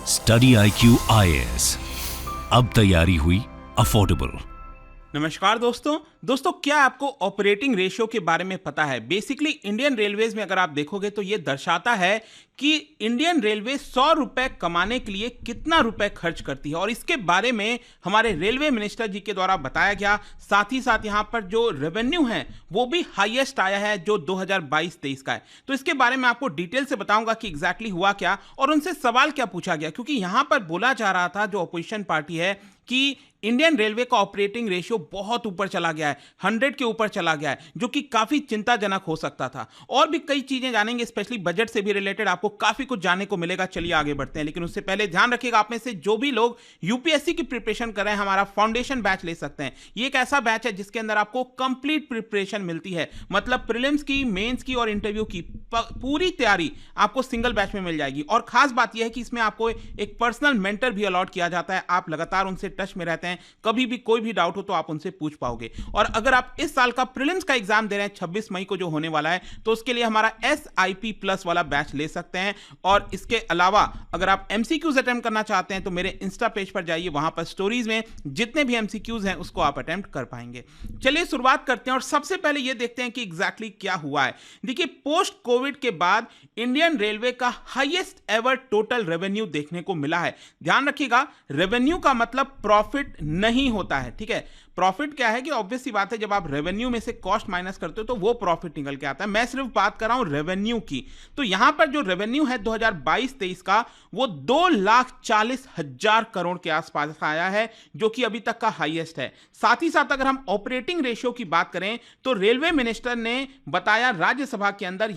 Study IQ IAS, अब तैयारी हुई अफोर्डेबल। नमस्कार दोस्तों क्या आपको ऑपरेटिंग रेशियो के बारे में पता है? बेसिकली इंडियन रेलवेज में अगर आप देखोगे तो ये दर्शाता है कि इंडियन रेलवे 100 रुपए कमाने के लिए कितना रुपए खर्च करती है, और इसके बारे में हमारे रेलवे मिनिस्टर जी के द्वारा बताया गया। साथ ही साथ यहाँ पर जो रेवेन्यू है वो भी हाईएस्ट आया है जो 2022-23 का है। तो इसके बारे में आपको डिटेल से बताऊंगा कि एग्जैक्टली हुआ क्या और उनसे सवाल क्या पूछा गया, क्योंकि यहाँ पर बोला जा रहा था जो अपोजिशन पार्टी है कि इंडियन रेलवे का ऑपरेटिंग रेशियो बहुत ऊपर चला गया है, 100 के ऊपर चला गया है, जो कि काफी चिंताजनक हो सकता था। और भी कई चीजें जानेंगे, स्पेशली बजट से भी रिलेटेड आपको काफी कुछ जानने को मिलेगा। चलिए आगे बढ़ते हैं, लेकिन उससे पहले ध्यान रखिएगा, आप में से जो भी लोग यूपीएससी की प्रिपरेशन कर रहे हैं, हमारा फाउंडेशन बैच ले सकते हैं। ये एक ऐसा बैच है जिसके अंदर आपको कंप्लीट प्रिपरेशन मिलती है, मतलब प्रीलिम्स की, मेंस की और इंटरव्यू की पूरी तैयारी आपको सिंगल बैच में मिल जाएगी। और खास बात यह है कि इसमें आपको एक पर्सनल मेंटर भी अलॉट किया जाता है। आप लगातार उनसे टच में रहते हैं, कभी भी कोई भी डाउट हो तो आप उनसे पूछ पाओगे। और अगर आप इस साल का प्रीलिम्स का एग्जाम दे रहे हैं 26 मई को जो होने वाला है, तो उसके लिए हमारा SIP प्लस वाला बैच ले सकते हैं। और इसके अलावा अगर आप MCQs अटेम्प्ट करना चाहते हैं तो मेरे इंस्टा पेज पर जाइए, वहां पर स्टोरीज में जितने भी MCQs हैं उसको आप अटेम्प्ट कर पाएंगे। चलिए शुरुआत करते हैं और सबसे पहले यह देखते हैं कि एग्जैक्टली क्या हुआ है। देखिए, पोस्ट कोविड के बाद इंडियन रेलवे का हाईएस्ट एवर टोटल रेवेन्यू देखने को मिला है। ध्यान रखिएगा, रेवेन्यू का मतलब प्रॉफिट नहीं होता है, ठीक है। प्रॉफिट क्या है कि ऑब्वियस सी बात है, जब आप रेवेन्यू में से कॉस्ट माइनस करते हो तो वो प्रॉफिट निकल के आता है। मैं सिर्फ बात कर रहा हूं रेवेन्यू की। तो यहां पर जो रेवेन्यू है 2022-23 का, वो 2,40,000 करोड़ के आसपास आया है, जो कि अभी तक का हाईएस्ट है। साथ ही साथ अगर हम ऑपरेटिंग रेशियो की बात करें तो रेलवे मिनिस्टर ने बताया राज्यसभा के अंदर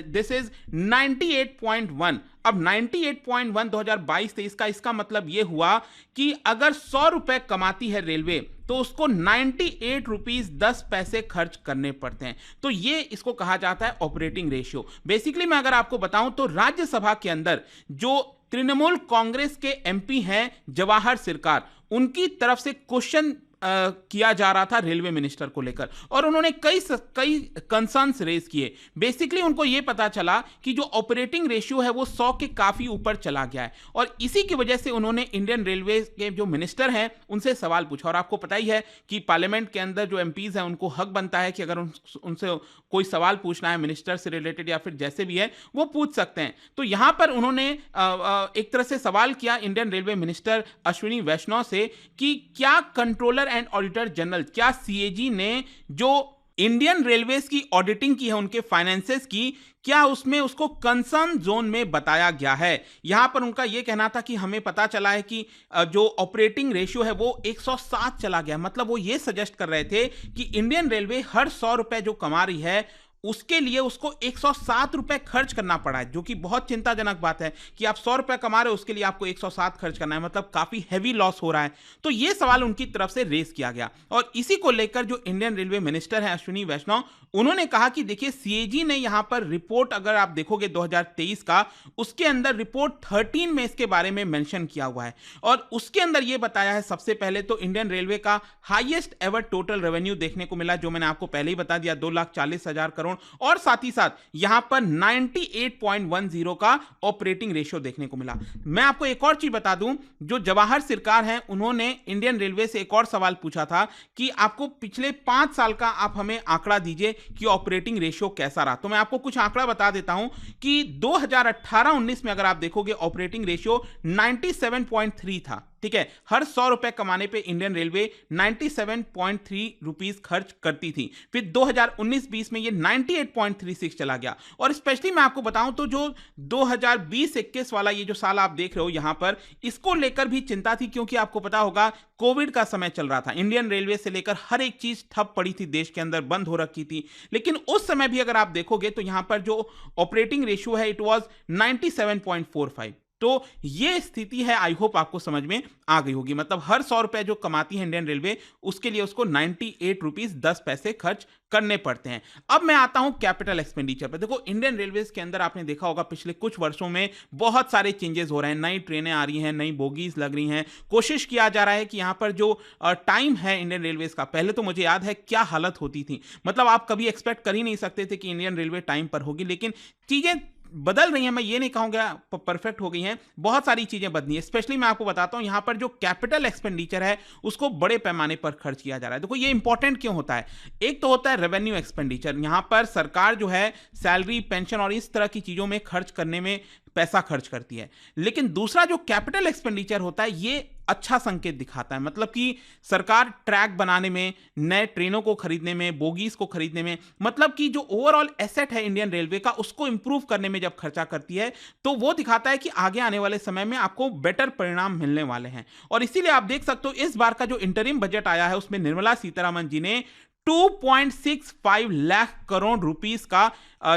दिस इज 98.1। अब 98.1 2022-23 का, इसका मतलब यह हुआ कि अगर 100 रुपए कमाती है रेलवे तो उसको 98 रुपीज 10 पैसे खर्च करने पड़ते हैं। तो ये इसको कहा जाता है ऑपरेटिंग रेशियो। बेसिकली मैं अगर आपको बताऊं तो राज्यसभा के अंदर जो तृणमूल कांग्रेस के MP हैं जवाहर सरकार, उनकी तरफ से क्वेश्चन किया जा रहा था रेलवे मिनिस्टर को लेकर, और उन्होंने कई कंसर्न्स रेज किए। बेसिकली उनको यह पता चला कि जो ऑपरेटिंग रेशियो है वो 100 के काफी ऊपर चला गया है, और इसी की वजह से उन्होंने इंडियन रेलवे के जो मिनिस्टर हैं उनसे सवाल पूछा। और आपको पता ही है कि पार्लियामेंट के अंदर जो MPs हैं उनको हक बनता है कि अगर उनसे कोई सवाल पूछना है मिनिस्टर से रिलेटेड या फिर जैसे भी है वो पूछ सकते हैं। तो यहां पर उन्होंने एक तरह से सवाल किया इंडियन रेलवे मिनिस्टर अश्विनी वैष्णव से कि क्या कंट्रोलर एंड ऑडिटर जनरल, क्या CAG ने जो इंडियन रेलवेज की ऑडिटिंग की है उनके फाइनेंसेस की, क्या उसमें उसको कंसर्न जोन में बताया गया है। यहां पर उनका यह कहना था कि हमें पता चला है कि जो ऑपरेटिंग रेशियो है वो 107 चला गया। मतलब वो ये सजेस्ट कर रहे थे कि इंडियन रेलवे हर 100 रुपए जो कमा रही है उसके लिए उसको 107 रुपए खर्च करना पड़ा है, जो कि बहुत चिंताजनक बात है कि आप 100 रुपए कमा रहे हो उसके लिए आपको 107 खर्च करना है, मतलब काफी हैवी लॉस हो रहा है। तो यह सवाल उनकी तरफ से रेस किया गया, और इसी को लेकर जो इंडियन रेलवे मिनिस्टर है अश्विनी वैष्णव, उन्होंने कहा कि देखिए CAG ने यहां पर रिपोर्ट अगर आप देखोगे 2023 का, उसके अंदर रिपोर्ट 13 में इसके बारे में मेंशन किया हुआ है, और उसके अंदर यह बताया है सबसे पहले तो इंडियन रेलवे का हाईएस्ट एवर टोटल रेवेन्यू देखने को मिला, जो मैंने आपको पहले ही बता दिया 2,40,000 करोड़, और साथ ही साथ यहां पर 98.10 का ऑपरेटिंग रेशियो देखने को मिला। मैं आपको एक और चीज बता दूं, जो जवाहर सरकार हैं उन्होंने इंडियन रेलवे से एक और सवाल पूछा था कि आपको पिछले 5 साल का आप हमें आंकड़ा दीजिए कि ऑपरेटिंग रेशियो कैसा रहा। तो मैं आपको कुछ आंकड़ा बता देता हूं कि 2018-19 में अगर आप देखोगे ऑपरेटिंग रेशियो 97.3 था, ठीक है। हर 100 रुपए कमाने पे इंडियन रेलवे 97.3 रुपीस खर्च करती थी। फिर 2019-20 में ये 98.36 चला गया, और स्पेशली मैं आपको बताऊं तो जो 2020-21 वाला ये जो साल आप देख रहे हो यहां पर, इसको लेकर भी चिंता थी, क्योंकि आपको पता होगा कोविड का समय चल रहा था, इंडियन रेलवे से लेकर हर एक चीज ठप पड़ी थी, देश के अंदर बंद हो रखी थी। लेकिन उस समय भी अगर आप देखोगे तो यहां पर जो ऑपरेटिंग रेशियो है इट वाज 97.45। तो ये स्थिति है, आई होप आपको समझ में आ गई होगी। मतलब हर 100 रुपए जो कमाती है इंडियन रेलवे, उसके लिए उसको 98 रुपीस 10 पैसे खर्च करने पड़ते हैं। अब मैं आता हूं कैपिटल एक्सपेंडिचर पर। देखो, इंडियन रेलवेज के अंदर आपने देखा होगा पिछले कुछ वर्षों में बहुत सारे चेंजेस हो रहे हैं, नई ट्रेनें आ रही हैं, नई बोगीज लग रही हैं, कोशिश किया जा रहा है कि यहां पर जो टाइम है इंडियन रेलवेज का, पहले तो मुझे याद है क्या हालत होती थी, मतलब आप कभी एक्सपेक्ट कर ही नहीं सकते थे कि इंडियन रेलवे टाइम पर होगी, लेकिन चीजें बदल रही हैं, मैं ये नहीं कहूँगा परफेक्ट हो गई हैं, बहुत सारी चीज़ें बदली हैं। स्पेशली मैं आपको बताता हूँ, यहाँ पर जो कैपिटल एक्सपेंडिचर है उसको बड़े पैमाने पर खर्च किया जा रहा है। देखो ये इंपॉर्टेंट क्यों होता है, एक तो होता है रेवेन्यू एक्सपेंडिचर, यहाँ पर सरकार जो है सैलरी, पेंशन और इस तरह की चीज़ों में खर्च करने में पैसा खर्च करती है। लेकिन दूसरा जो कैपिटल एक्सपेंडिचर होता है ये अच्छा संकेत दिखाता है, मतलब कि सरकार ट्रैक बनाने में, नए ट्रेनों को खरीदने में, बोगीज को खरीदने में, मतलब कि जो ओवरऑल एसेट है इंडियन रेलवे का उसको इंप्रूव करने में जब खर्चा करती है तो वो दिखाता है कि आगे आने वाले समय में आपको बेटर परिणाम मिलने वाले हैं। और इसीलिए आप देख सकते हो इस बार का जो इंटरिम बजट आया है उसमें निर्मला सीतारमण जी ने 2.65 लाख करोड़ रुपीस का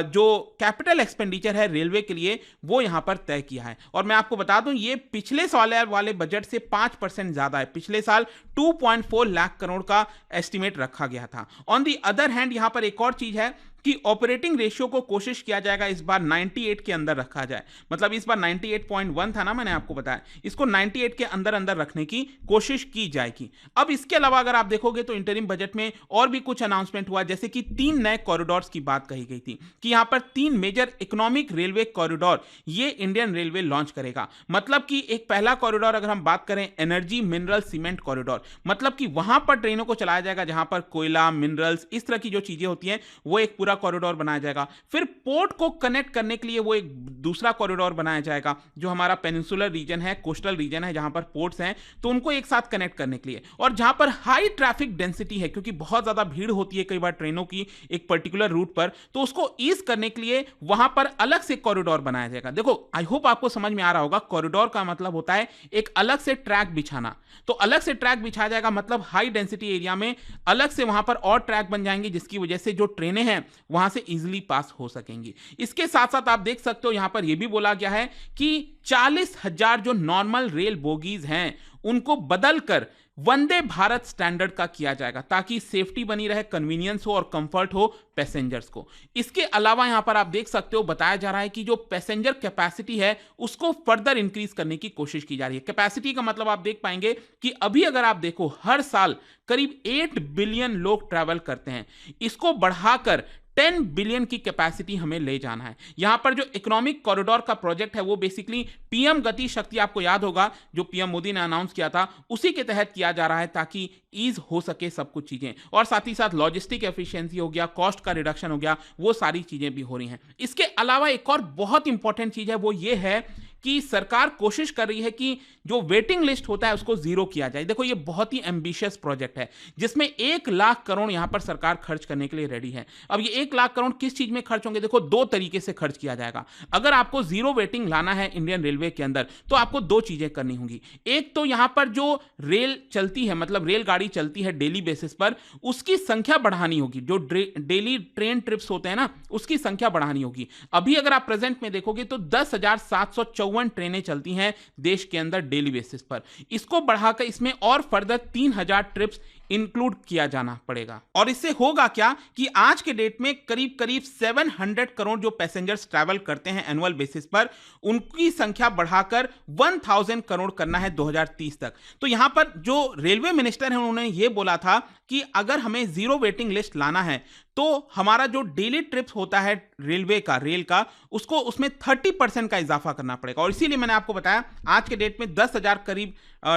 जो कैपिटल एक्सपेंडिचर है रेलवे के लिए वो यहां पर तय किया है। और मैं आपको बता दूं ये पिछले साल वाले बजट से 5% ज्यादा है। पिछले साल 2.4 लाख करोड़ का एस्टिमेट रखा गया था। ऑन दी अदर हैंड यहां पर एक और चीज है कि ऑपरेटिंग रेशियो को कोशिश किया जाएगा इस बार 98 के अंदर रखा जाए, मतलब इस बार 98.1 था ना, मैंने आपको बताया, इसको 98 के अंदर अंदर रखने की कोशिश की जाएगी। अब इसके अलावा अगर आप देखोगे तो इंटरिम बजट में और भी कुछ अनाउंसमेंट हुआ, जैसे कि 3 नए कॉरिडोर्स की बात कही गई थी कि यहां पर 3 मेजर इकोनॉमिक रेलवे कॉरिडोर ये इंडियन रेलवे लॉन्च करेगा। मतलब कि एक पहला कॉरिडोर अगर हम बात करें एनर्जी, मिनरल, सीमेंट कॉरिडोर, मतलब कि वहां पर ट्रेनों को चलाया जाएगा जहां पर कोयला, मिनरल्स, इस तरह की जो चीजें होती हैं वो एक पूरा कॉरिडोर बनाया जाएगा। फिर पोर्ट को कनेक्ट करने के लिए वो एक दूसरा कॉरिडोर बनाया जाएगा, जो हमारा पेनिनसुलर रीजन है, कोस्टल रीजन है, जहां पर पोर्ट्स हैं तो उनको एक साथ कनेक्ट करने के लिए। और जहां पर हाई ट्रैफिक डेंसिटी है, क्योंकि बहुत ज्यादा भीड़ होती है कई बार ट्रेनों की एक पर्टिकुलर रूट पर, तो उसको ईज करने के लिए वहां पर अलग से कॉरिडोर बनाया जाएगा। देखो आई होप आपको समझ में आ रहा होगा, कॉरिडोर का मतलब होता है एक अलग से ट्रैक बिछाना। तो अलग से ट्रैक बिछाया जाएगा, मतलब हाई डेंसिटी एरिया में अलग से वहां पर और ट्रैक बन जाएंगे, जिसकी वजह से जो ट्रेनें हैं वहां से इजीली पास हो सकेंगी। इसके साथ साथ आप देख सकते हो यहां पर यह भी बोला गया है कि 40,000 जो नॉर्मल रेल बोगीज हैं उनको बदलकर वंदे भारत स्टैंडर्ड का किया जाएगा, ताकि सेफ्टी बनी रहे, कन्वीनियंस हो और कंफर्ट हो पैसेंजर्स को। इसके अलावा यहां पर आप देख सकते हो बताया जा रहा है कि जो पैसेंजर कैपेसिटी है उसको फर्दर इंक्रीज करने की कोशिश की जा रही है। कैपेसिटी का मतलब आप देख पाएंगे कि अभी अगर आप देखो हर साल करीब 8 बिलियन लोग ट्रैवल करते हैं, इसको बढ़ाकर 10 बिलियन की कैपेसिटी हमें ले जाना है। यहां पर जो इकोनॉमिक कॉरिडोर का प्रोजेक्ट है वो बेसिकली पीएम गति शक्ति, आपको याद होगा जो पीएम मोदी ने अनाउंस किया था, उसी के तहत किया जा रहा है, ताकि ईज हो सके सब कुछ चीजें। और साथ ही साथ लॉजिस्टिक एफिशिएंसी हो गया, कॉस्ट का रिडक्शन हो गया, वो सारी चीजें भी हो रही हैं। इसके अलावा एक और बहुत इंपॉर्टेंट चीज है, वो ये है कि सरकार कोशिश कर रही है कि जो वेटिंग लिस्ट होता है उसको जीरो किया जाए। देखो ये बहुत ही एम्बिशियस प्रोजेक्ट है, जिसमें 1 लाख करोड़ यहां पर सरकार खर्च करने के लिए रेडी है। अब ये 1 लाख करोड़ किस चीज में खर्च होंगे? देखो 2 तरीके से खर्च किया जाएगा। अगर आपको जीरो वेटिंग लाना है इंडियन रेलवे के अंदर तो आपको 2 चीजें करनी होंगी। एक तो यहां पर जो रेल चलती है, मतलब रेलगाड़ी चलती है डेली बेसिस पर, उसकी संख्या बढ़ानी होगी। जो डेली ट्रेन ट्रिप्स होते हैं ना, उसकी संख्या बढ़ानी होगी। अभी अगर आप प्रेजेंट में देखोगे तो 10,754 ट्रेनें चलती हैं देश के अंदर डेली बेसिस पर। इसको बढ़ाकर इसमें और फर्दर 3,000 ट्रिप्स इंक्लूड किया जाना पड़ेगा। और इससे होगा क्या कि आज के डेट में करीब करीब 700 करोड़ जो पैसेंजर्स ट्रैवल करते हैं एनुअल बेसिस पर, उनकी संख्या बढ़ाकर 1000 करोड़ करना है 2030 तक। तो यहां पर जो रेलवे मिनिस्टर हैं उन्होंने ये बोला था कि अगर हमें जीरो वेटिंग लिस्ट लाना है तो हमारा जो डेली ट्रिप्स होता है रेलवे का, रेल का, उसको उसमें 30% का इजाफा करना पड़ेगा। और इसीलिए मैंने आपको बताया आज के डेट में 10,000 करीब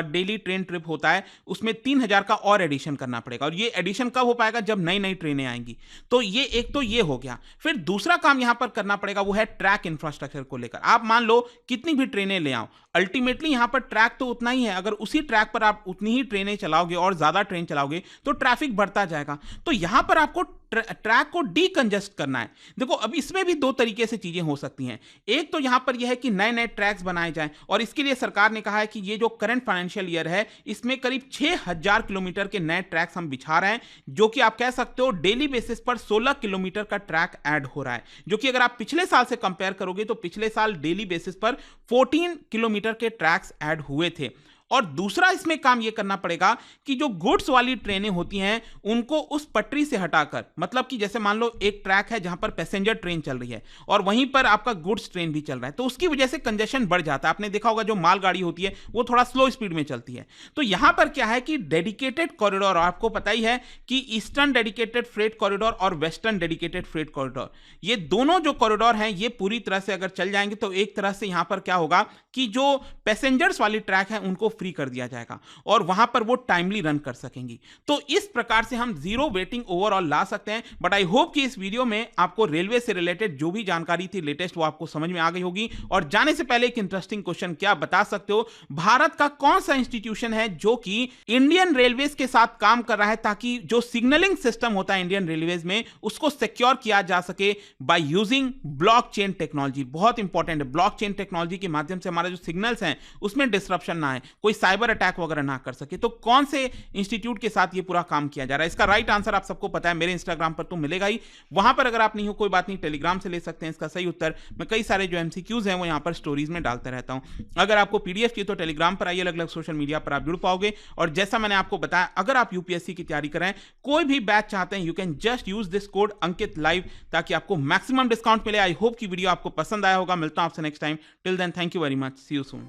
डेली ट्रेन ट्रिप होता है, उसमें 3,000 का और एडिशन करना पड़ेगा। और ये एडिशन कब हो पाएगा? जब नई नई ट्रेनें आएंगी। तो ये एक तो ये हो गया। फिर दूसरा काम यहां पर करना पड़ेगा वो है ट्रैक इंफ्रास्ट्रक्चर को लेकर। आप मान लो कितनी भी ट्रेनें ले आओ, अल्टीमेटली यहां पर ट्रैक तो उतना ही है। अगर उसी ट्रैक पर आप उतनी ही ट्रेनें चलाओगे और ज्यादा ट्रेन चलाओगे तो ट्रैफिक बढ़ता जाएगा। तो यहां पर आपको ट्रैक को डीकंजेस्ट करना है। देखो अब इसमें भी 2 तरीके से चीजें हो सकती हैं। एक तो यहां पर यह है कि नए नए ट्रैक्स बनाए जाएं, और इसके लिए सरकार ने कहा है कि ये जो करंट फाइनेंशियल ईयर है इसमें करीब 6,000 किलोमीटर के नए ट्रैक्स हम बिछा रहे हैं, जो कि आप कह सकते हो डेली बेसिस पर 16 किलोमीटर का ट्रैक ऐड हो रहा है, जो कि अगर आप पिछले साल से कंपेयर करोगे तो पिछले साल डेली बेसिस पर 14 किलोमीटर के ट्रैक्स ऐड हुए थे। और दूसरा इसमें काम यह करना पड़ेगा कि जो गुड्स वाली ट्रेनें होती हैं उनको उस पटरी से हटाकर, मतलब कि जैसे मान लो एक ट्रैक है जहां पर पैसेंजर ट्रेन चल रही है और वहीं पर आपका गुड्स ट्रेन भी चल रहा है, तो उसकी वजह से कंजेशन बढ़ जाता है। आपने देखा होगा जो मालगाड़ी होती है वो थोड़ा स्लो स्पीड में चलती है। तो यहां पर क्या है कि डेडिकेटेड कॉरिडोर, आपको पता ही है कि ईस्टर्न डेडिकेटेड फ्रेट कॉरिडोर और वेस्टर्न डेडिकेटेड फ्रेट कॉरिडोर, ये दोनों जो कॉरिडोर हैं ये पूरी तरह से अगर चल जाएंगे तो एक तरह से यहां पर क्या होगा कि जो पैसेंजर्स वाली ट्रैक है उनको फ्री कर दिया जाएगा और वहां पर वो टाइमली रन कर सकेंगी। तो इस प्रकार से हम जीरो वेटिंग ओवरऑल ला सकते हैं। बट आई होप कि इस वीडियो में आपको रेलवे से रिलेटेड जो भी जानकारी थी लेटेस्ट वो आपको समझ में आ गई होगी। और जाने से पहले एक इंटरेस्टिंग क्वेश्चन, क्या बता सकते हो भारत का कौन सा इंस्टीट्यूशन है जो कि इंडियन रेलवेज के साथ काम कर रहा है ताकि जो सिग्नलिंग सिस्टम होता है इंडियन रेलवेज में उसको सिक्योर किया जा सके बाय यूजिंग ब्लॉकचेन टेक्नोलॉजी। बहुत इंपॉर्टेंट है, ब्लॉकचेन टेक्नोलॉजी के माध्यम से हमारे जो सिग्नल्स हैं उसमें डिसरप्शन ना आए, कोई साइबर अटैक वगैरह ना कर सके। तो कौन से इंस्टीट्यूट के साथ ये पूरा काम किया जा रहा है? इसका राइट आंसर आप सबको पता है, मेरे इंस्टाग्राम पर तो मिलेगा ही। वहां पर अगर आप नहीं हो कोई बात नहीं, टेलीग्राम से ले सकते हैं इसका सही उत्तर। मैं कई सारे जो एमसीक्यूज हैं वो यहां पर स्टोरीज में डालते रहता हूं। अगर आपको पीडीएफ चाहिए तो टेलीग्राम पर आइए, अलग अलग सोशल मीडिया पर आप जुड़ पाओगे। और जैसा मैंने आपको बताया, अगर आप यूपीएससी की तैयारी करें, कोई भी बैच चाहते हैं, you can just use this code Ankit live ताकि आपको मैक्सिमम डिस्काउंट मिले। आई होप कि वीडियो आपको पसंद आया होगा। मिलता हूं आपसे next time. Till then thank you very much, see you soon.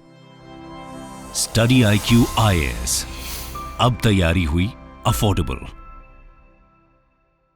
Study IQ IAS, अब तैयारी हुई अफोर्डेबल।